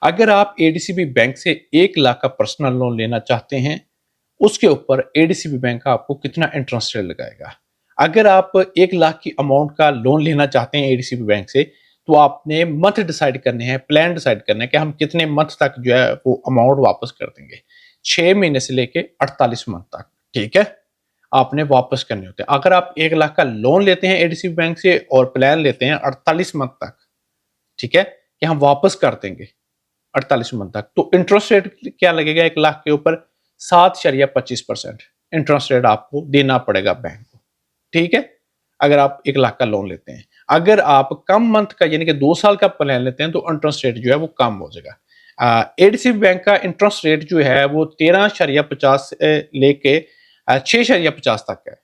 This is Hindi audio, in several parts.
अगर आप एडीसीबी बैंक से 1 लाख का पर्सनल लोन लेना चाहते हैं, उसके ऊपर एडीसीबी बैंक आपको कितना इंटरेस्ट रेट लगाएगा। अगर आप 1 लाख की अमाउंट का लोन लेना चाहते हैं एडीसीबी बैंक से, तो आपने मंथ डिसाइड करने हैं, प्लान डिसाइड करना है कि हम कितने मंथ तक जो है वो अमाउंट वापस कर देंगे। 6 महीने से लेके 48 मंथ तक, ठीक है, आपने वापस करने होते हैं। अगर आप 1 लाख का लोन लेते हैं एडीसीबी बैंक से और प्लान लेते हैं 48 मंथ तक, ठीक है, कि हम वापस कर देंगे 48 मंथ तक, तो इंटरेस्ट रेट क्या लगेगा 1 लाख के ऊपर? 7.25% इंटरेस्ट रेट आपको देना पड़ेगा बैंक को, ठीक है, अगर आप 1 लाख का लोन लेते हैं। अगर आप कम मंथ का यानी कि 2 साल का प्लान लेते हैं तो इंटरेस्ट रेट जो है वो कम हो जाएगा। एडीसीबी बैंक का इंटरेस्ट रेट जो है वो 13.50 लेके 6.50 तक है,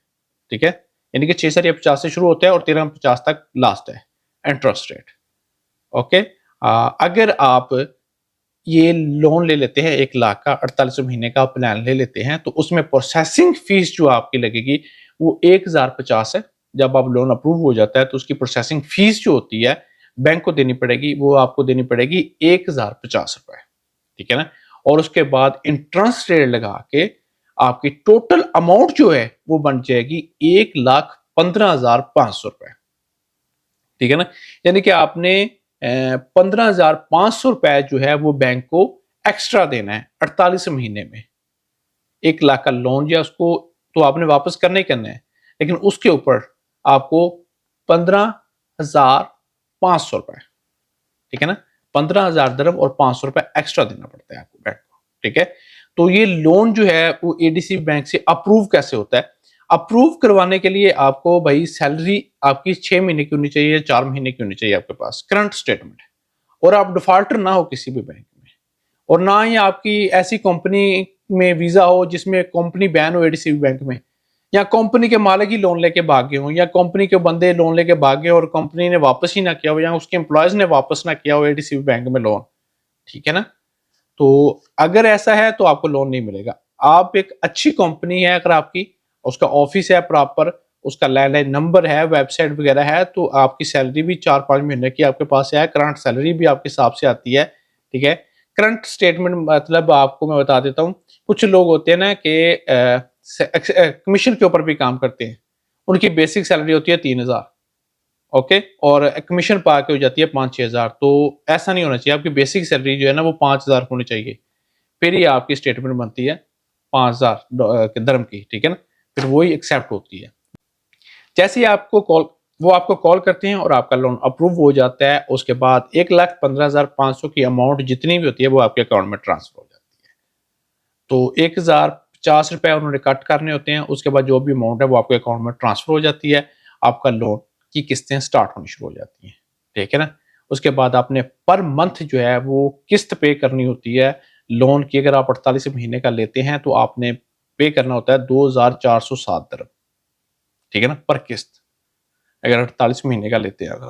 ठीक है, यानी कि 6.50 से शुरू होता है और 13.50 तक लास्ट है इंटरेस्ट रेट। ओके, अगर आप ये लोन ले लेते हैं 1 लाख का, 48 महीने का प्लान ले लेते हैं, तो उसमें प्रोसेसिंग फीस जो आपकी लगेगी वो 1050 है। जब आप लोन अप्रूव हो जाता है तो उसकी प्रोसेसिंग फीस जो होती है बैंक को देनी पड़ेगी, वो आपको देनी पड़ेगी 1050 रुपए, ठीक है ना। और उसके बाद इंटरेस्ट रेट लगा के आपकी टोटल अमाउंट जो है वो बन जाएगी 1,15,500 रुपए, ठीक है ना। यानी कि आपने 15,500 रुपए जो है वो बैंक को एक्स्ट्रा देना है 48 महीने में। 1 लाख का लोन जो है उसको तो आपने वापस करना ही करना है, लेकिन उसके ऊपर आपको 15,500 रुपए, ठीक है ना, 15,000 दिरहम और 500 रुपए एक्स्ट्रा देना पड़ता है आपको बैंक को, ठीक है। तो ये लोन जो है वो एडीसी बैंक से अप्रूव कैसे होता है? अप्रूव करवाने के लिए आपको भाई सैलरी आपकी 6 महीने की होनी चाहिए, 4 महीने की होनी चाहिए आपके पास करंट स्टेटमेंट, और आप डिफॉल्टर ना हो किसी भी बैंक में, और ना ही आपकी ऐसी कंपनी में वीजा हो जिसमें कंपनी बैन हो एडीसी बैंक में, या कंपनी के मालिक ही लोन लेके भागे हों, या कंपनी के बंदे लोन लेके भागे और कंपनी ने वापस ही ना किया हो, या उसके एम्प्लॉयज ने वापस ना किया हो एडीसी बैंक में लोन, ठीक है ना। तो अगर ऐसा है तो आपको लोन नहीं मिलेगा। आप एक अच्छी कंपनी है अगर आपकी, उसका ऑफिस है प्रॉपर, उसका लैंडलाइन नंबर है, वेबसाइट वगैरह है, तो आपकी सैलरी भी 4-5 महीने की आपके पास है, करंट सैलरी भी आपके हिसाब से आती है, ठीक है। करंट स्टेटमेंट मतलब आपको मैं बता देता हूँ, कुछ लोग होते हैं ना कि कमीशन के ऊपर भी काम करते हैं, उनकी बेसिक सैलरी होती है 3,000, ओके, और कमीशन पा के हो जाती है 5-6 हज़ार। तो ऐसा नहीं होना चाहिए, आपकी बेसिक सैलरी जो है ना वो 5,000 होनी चाहिए, फिर ही आपकी स्टेटमेंट बनती है 5,000 दरम की, ठीक है ना, फिर वही एक्सेप्ट होती है। जैसे ही आपको कॉल वो आपको कॉल करते हैं और आपका लोन अप्रूव हो जाता है, उसके बाद 1,15,500 की अमाउंट जितनी भी होती है वो आपके अकाउंट में ट्रांसफर हो जाती है। तो 1,050 रुपए उन्होंने कट करने होते हैं, उसके बाद जो भी अमाउंट है वो आपके अकाउंट में ट्रांसफर हो जाती है, आपका लोन की किस्तें स्टार्ट होनी शुरू हो जाती हैं, ठीक है ना। उसके बाद आपने पर मंथ जो है वो किस्त पे करनी होती है लोन की। अगर आप 48 महीने का लेते हैं तो आपने पे करना होता है 2,407 दिरहम, ठीक है ना, पर किस्त, अगर 48 महीने का लेते हैं अगर आप।